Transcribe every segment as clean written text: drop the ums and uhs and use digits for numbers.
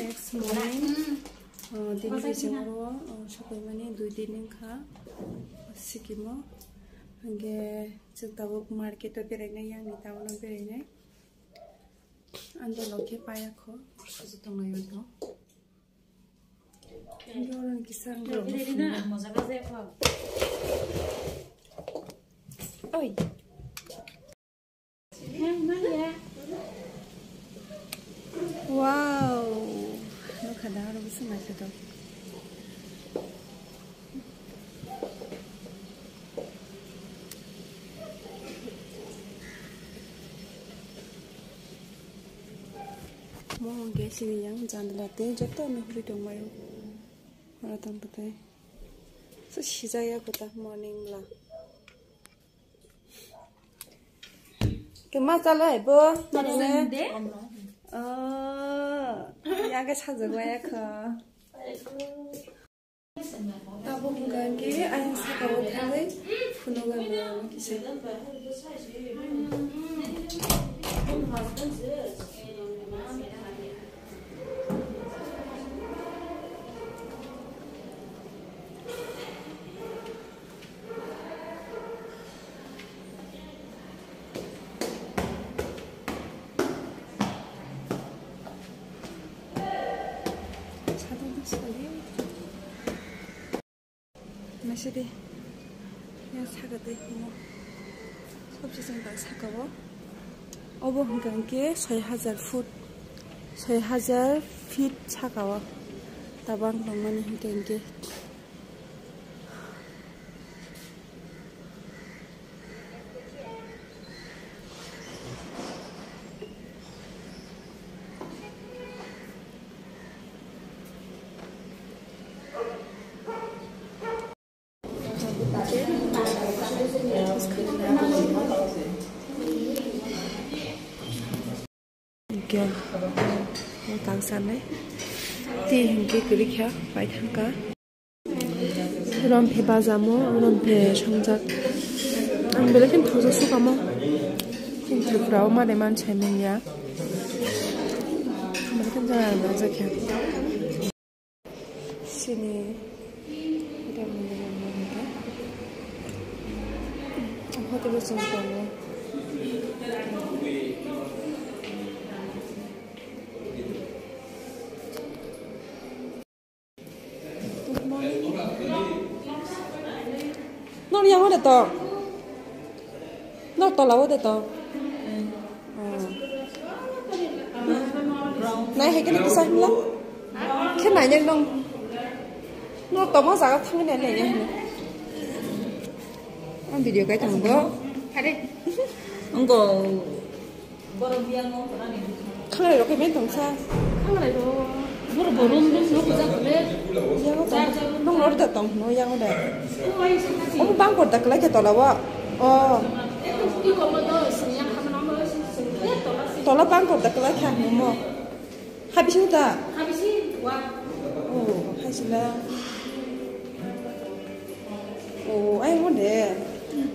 Next morning, दिन बिजोंरो सफैमाने 2 दिनखा सिक्किमाव हंगे जों दाबो मार्केटाव बेरायनाय आंनि टाउनाव बेरायनाय आन्दोलके पायाखौ सुजु थांनाय दं गरन किसान मजा बाजे फा ओइ wow no kada ro bisa masuk tuh mau guys ini yang jangan latih jatuh nuhri dong mayu orang tahu betul so sijaya kota morning lah kemas salah ibu mana 야게 찾아봐야 커. 따봉간 게 아양 사가고 타고 분호가 뭐 기세. 마시리 그냥 사거든 뭐 섭지생 다 사가워 어버 한간게 6,000 feet 차가워 다방 너무나 한간게 क्या वो तांगसाने ती हिंगे करी क्या पाइथन का रंपे बाजामो रंपे संजाक आं बेलेगन थांजा सुकामो फ्राव माने मानसिया मिया मरकन जाना जाके सिनी इधर मिलेगा होटल में चलते हैं nó đi ăn hết to nó to lâu hết to này hay cái này sao lắm cái này nhân đông nó to mất giá thằng cái này nha ăn video cái thằng đó ông có thằng này nó cái mấy thằng sao thằng này nó borom nó có ra cái nó nói được tổng nó giang đấy ông bang của đặc lấy cái to là vợ to là bang của đặc lấy khác nữa mà hai bị chúng ta hai chị là anh muốn để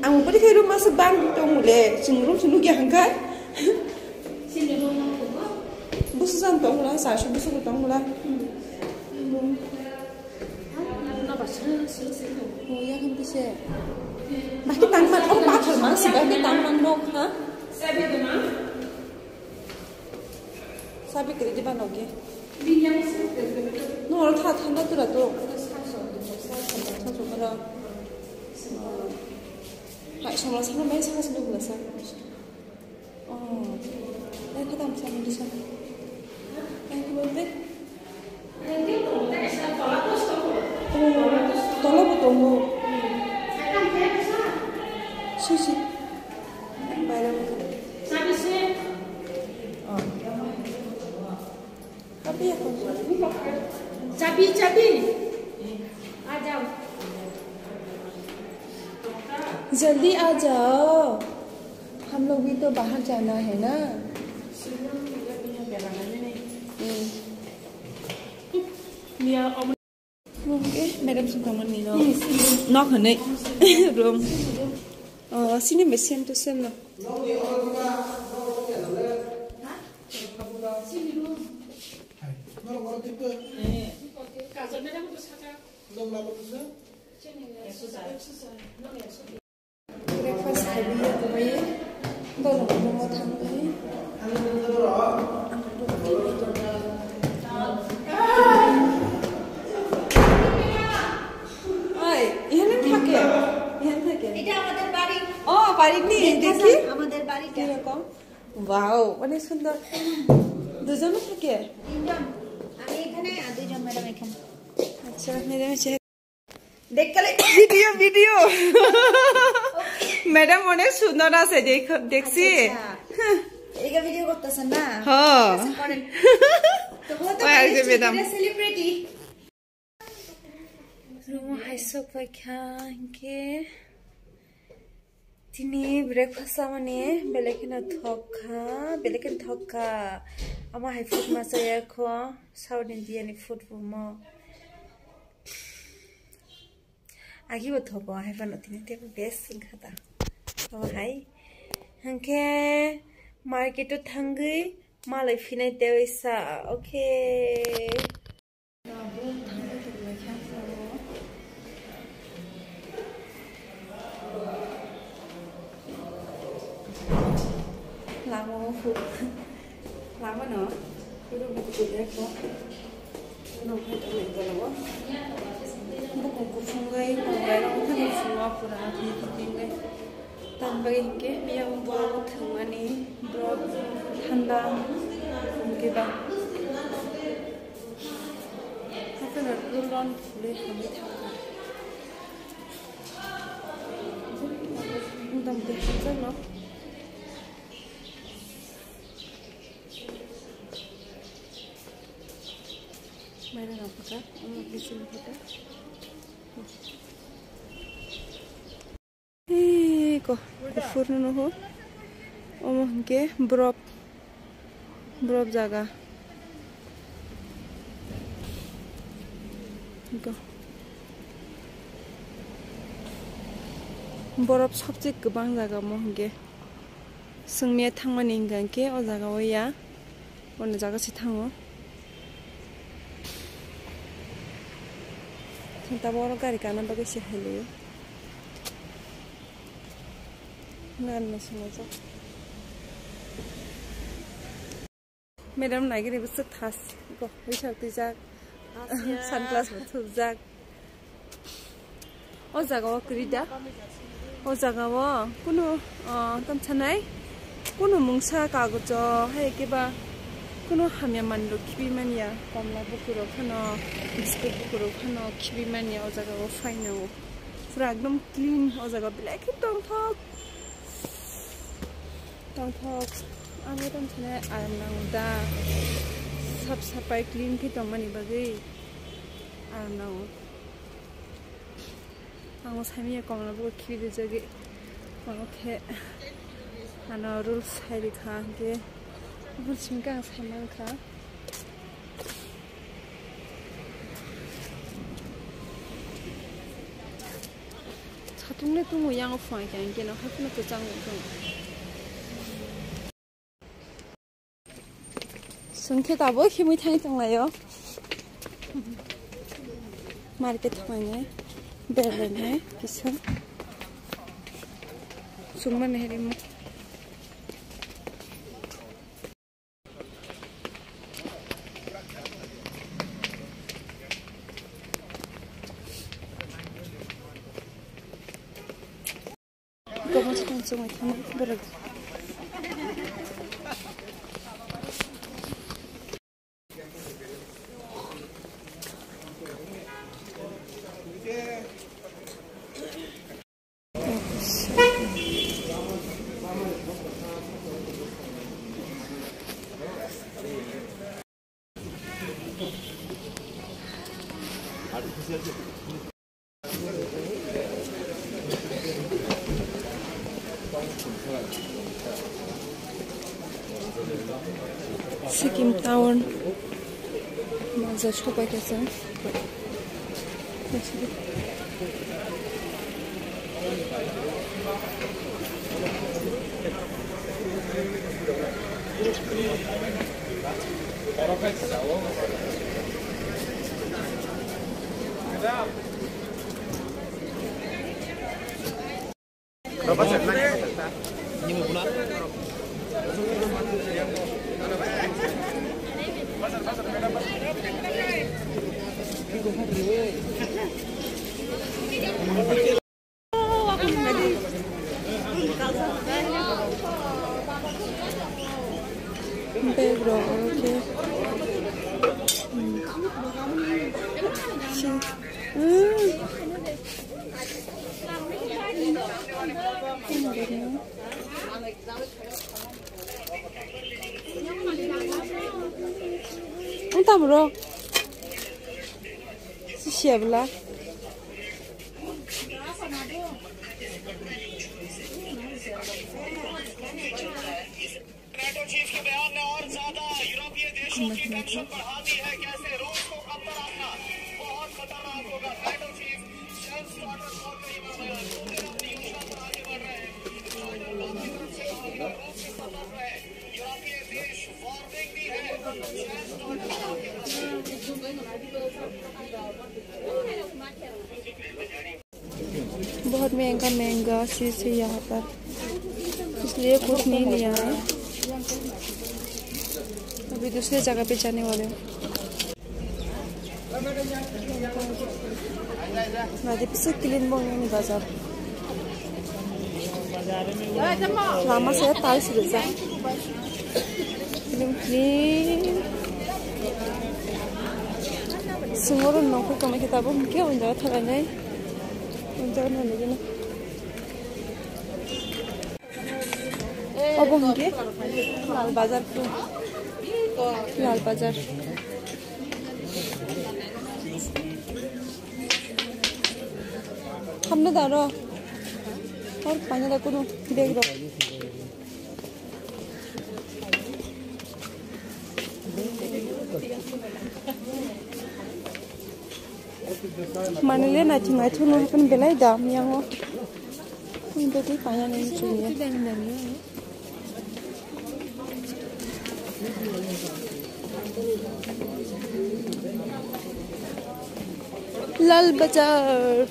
anh muốn đi cái rumah mà sebang trong mulai sungguh sungguh kia hàng cái bố sư dân tổng là sao bố sư tổng là ôi ya không biết gì mà cái tăng man ông ba thằng mang gì vậy cái tăng man nông hả sao biết cái gì bạn nói kia nó thà thằng đó từ là tôi sao rồi đó lại xong là sáng hôm nay sao xong là sao đây cái tầm sao mình đi sao anh không biết đó là một đồng hồ sushi bài đâu tapi ya चाबी आ जाओ जल्दी आ जाओ हम लोग भी तो बाहर जाना है ना मैडम सुन कमन नी नो नॉक हने रूम सिने में सेम टू सेम ना breakfast heavy है तो भाई दोनों को मत हम गए आई यहाँ नहीं था क्या এটা আমাদের বাড়ি बारी नहीं देखी আমাদের বাড়িটা এরকম वाओ অনেক সুন্দর দুজন থাকে তিনজন আমি এখানে আর দুইজন ম্যাডাম এখানে আচ্ছা ম্যাডাম দেখ কালে ভিডিও ম্যাডাম অনেক সুন্দর আছে দেখছি এইটা ভিডিও করতেছেন না হ্যাঁ করেন তো কত ম্যাডাম সেলিব্রিটি রুম হাইসো পাইখানকে তিনি ব্রেকফাস্ট মানে বেলেকেন থকা আমার হাই ফুড মাছ খো সাউথ ইন্ডিয়ান ফুড মো आगिबो थको हाइफानो तिनी तेको बेस्ट सिंखाता अब हाय हंके मार्केटो थांगै मालाय फिनाय देवैसा ओके लामो फुड लामो न पुरो बुकुदेखो नफाय त गलबो buku fungai fungai orang kan semua pura tinggal tanpa ini dia membawa themani drop ठंडा उनके बाद apa nak duluan boleh kami tahu mudah deh saja mana nak buka? Di sini buka. Kok furno ho? Ke berop jaga. Berop सबसे गोबां जागा महगे जोंनिया थांमानि हिंगांके अ जागायाव या अनो जागासि थाङो जों दा बर' गारि गानाबा गोसो हायो नारना समाजा मैडम नागिरे बस थास गो बैसागु जाग सानग्लास थुबजाग अ जागायाव क्रिदा अ जागायाव कुनु तमछानाय कुनु मुंसा कागज है केबा कुनु हामिया मानलो खिबि मानिया कमला बुकुरो खानो बिस्कुट बुकुरो खानो खिबि मानिया अ जागायाव फाइनाव पुरा एकदम क्लीन अ जागायाव ब्लैक टंथक आङो तमछानाय आराम नांगौ दा साफ साफाय क्लीन के तमानि बागै आराम नांगौ आङो सामिया कमला बुकुरो खिबि जगे माखे आना रुल्स हायरिखा के बुलसिमका साइमानखा साथुंने तुङो यांगो फुङाय के न हाफुना तो जांगो दं संखे दाबो खिमै थाङै दंलायो मार्केट थांनाय बेरायनाय किसा सुमन हेरिमु Como se consume también, pero Sikkim Town Mazda Shopai Kesa Bro, okay. Entah bro, siap lah. Chief के बयान ने और ज्यादा यूरोपीय देशों की टेंशन बढ़ा दी है कैसे रूस को कब्जा रखना बहुत खतरनाक होगा नेटो चीफ जेंस स्टोल्टनबर्ग अपनी योजना पर आगे बढ़ रहे हैं रूस से सतर्क रहे यूरोपीय देश वार्निंग दी है जेंस स्टोल्टनबर्ग बहुत महंगा चीज है यहाँ पर इसलिए कुछ नहीं लिया है अभी दूसरे जगह पे जाने वाले हैं नादी पिसे क्लीन बोंगनी बाजार lama saya tahu sudah clean semua orang nongkrong kami kita pun mungkin untuk thalainai untuk nanti na अब होंगे लाल बाजार को लाल बाजार हमने दारो और पानी दा कुनो देख रो मानले ना थिंगा थुनो हकन बेलाय दाम यांगो उनदो ती पाया नहीं चुनिया लाल बाजार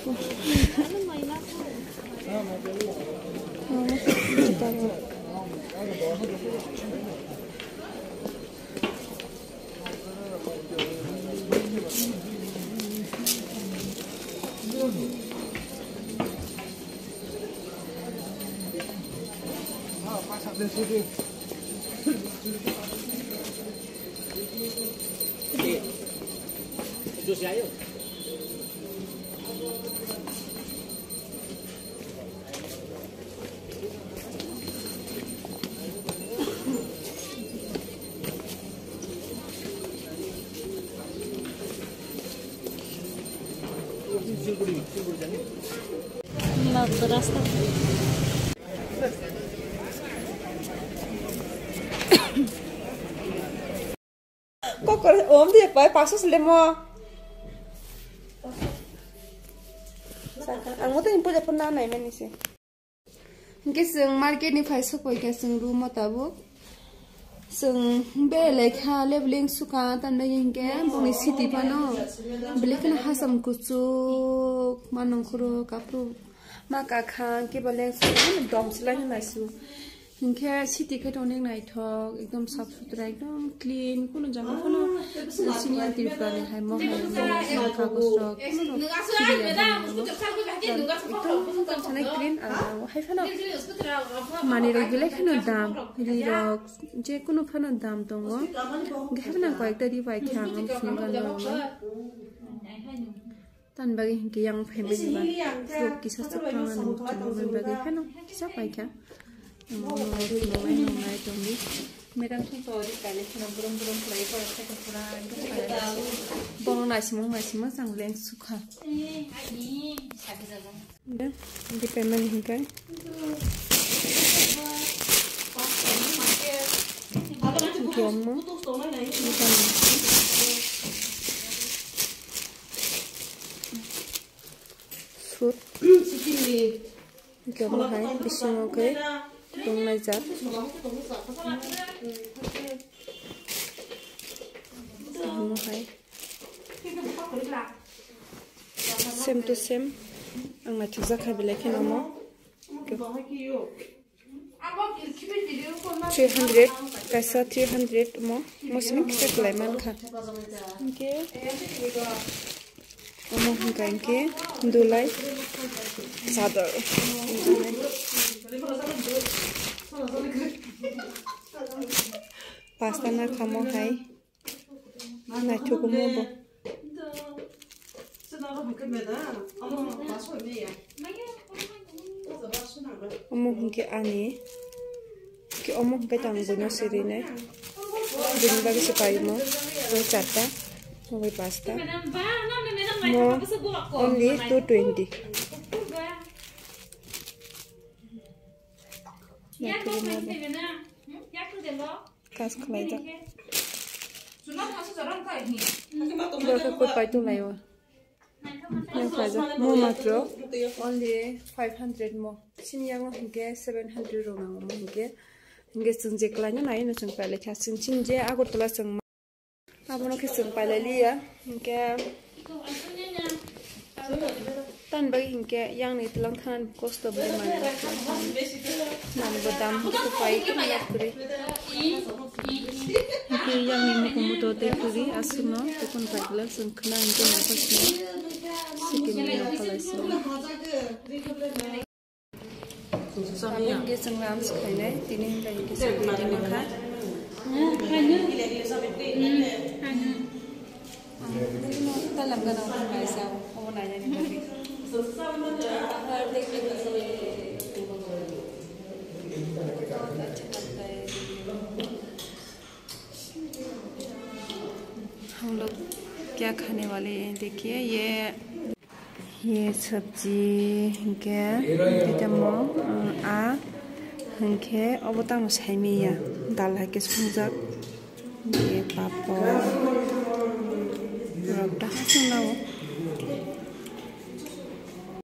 रास्ता om dia pai pasus lemo saka ang moto impo japon na nai meni se ke sing market ni phai so koi ke sing room tabu sing be lekha leveling suka tan na yinge boni city pano belekna hasam kuchu manong khuro kapru maka khang ke bale dom sila ni nasu इनके city के toning night हो एकदम साफ सुथरा एकदम clean कोनो जगह कोनो सिनियर तिरपा ने है मो है का गोस्टक एकदम छने क्लीन है फनो माने रेगुलर खनो दाम रिरक जे कोनो फनो दाम दंगो गेबना कयटा दि bye ख्याम फुंगन दंगो tan bagi hinki yang family ba so kisah sepangan mun bagi fano kisah baik ya Medan tuh sorry kali cuma belum play kalau saya kekurangan bong nasi sang leng suka. Udah di payment hingga. Jomo. Sud. Jomo hai bising oke. Tung najat mo hai same to same ang na thuza kha bile khe mo 300 kaisa 300 mo mosmi kse klai man kha ke mo hingkai ke dulai sadar pasta na khamo hai na chuku mo bo omo hingke ani ke omo hingke tang bono sirine din bagi sepai mo ro chata mo pasta mo only 220 kas khlai da Doko ko pai tu lai wa yang faza mo matro only 500 mo sinyang hingke 700 ro mo hingke hingke sungje klanya nai no sung pale kha sung chinje agotla sung abono ke sung pale liya hingke tan bagi hingke yang ni tulang than cost of the man nan bodam ko pai ki ya puri hingke yang ni mo ko to te puri asuno to kon pagla sungkhna hingke mo pasno sikin ni palasno sonia ke sangram skhaine tini hingke hingke tini kha talam gana mai sao ona ya ni हम लोग क्या खाने वाले हैं देखिए ये सब्जी हंके जमो आ हंके अबतांग साइमिया दाल हके सुंजाक ये पापड़ रक्ता सुनाओ